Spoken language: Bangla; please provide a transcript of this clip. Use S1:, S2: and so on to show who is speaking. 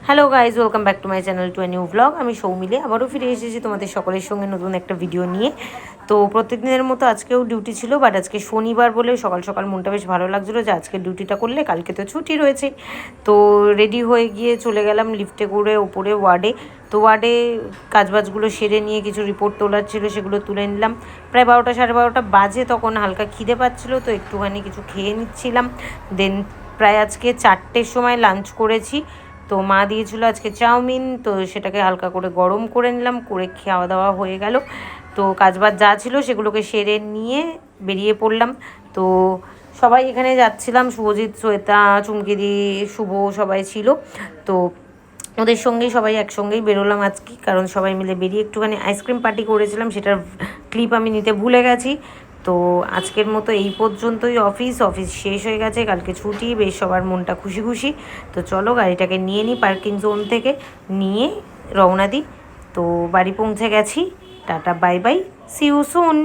S1: Hello guys, welcome back to my channel to a new blog. আমি সৌমিলি আবারও ফিরে এসেছি তোমাদের সকলের সঙ্গে নতুন একটা ভিডিও নিয়ে। তো প্রত্যেক দিনের মতো আজকেও ডিউটি ছিল, বাট আজকে শনিবার বলে সকাল সকাল মনটা বেশ ভালো লাগছিলো যে আজকে ডিউটিটা করলে কালকে তো ছুটি রয়েছে। তো রেডি হয়ে গিয়ে চলে গেলাম লিফটে করে ওপরে ওয়ার্ডে। তো ওয়ার্ডে কাজবাজগুলো সেরে নিয়ে কিছু রিপোর্ট তোলার ছিল, সেগুলো তুলে নিলাম। প্রায় 12টা সাড়ে 12টা বাজে, তখন হালকা খিদে পাচ্ছিলো, তো একটুখানি কিছু খেয়ে নিচ্ছিলাম। দেন প্রায় আজকে 4টের সময় লাঞ্চ করেছি। তো মা দিয়েছিলো আজকে চাউমিন, তো সেটাকে হালকা করে গরম করে নিলাম, করে খাওয়া দাওয়া হয়ে গেল। তো কাজবাজ যা ছিল সেগুলোকে সেরে নিয়ে বেরিয়ে পড়লাম। তো সবাই এখানে যাচ্ছিলাম, শুভজিৎ, শ্বেতা, চুমকিদি, শুভ সবাই ছিল। তো ওদের সঙ্গেই সবাই একসঙ্গেই বেরোলাম আজকে, কারণ সবাই মিলে বেরিয়ে একটুখানি আইসক্রিম পার্টি করেছিলাম, সেটার ক্লিপ আমি নিতে ভুলে গেছি। তো আজকের মতো এই পর্যন্তই। অফিস শেষ হয়ে গেছে, কালকে ছুটি, বেশ সবার মনটা খুশি খুশি। তো চলো গাড়িটাকে নিয়ে নিই পার্কিং জোন থেকে, নিয়ে রওনা দিই। তো বাড়ি পৌঁছে গেছি। Tata, bye bye, see you soon.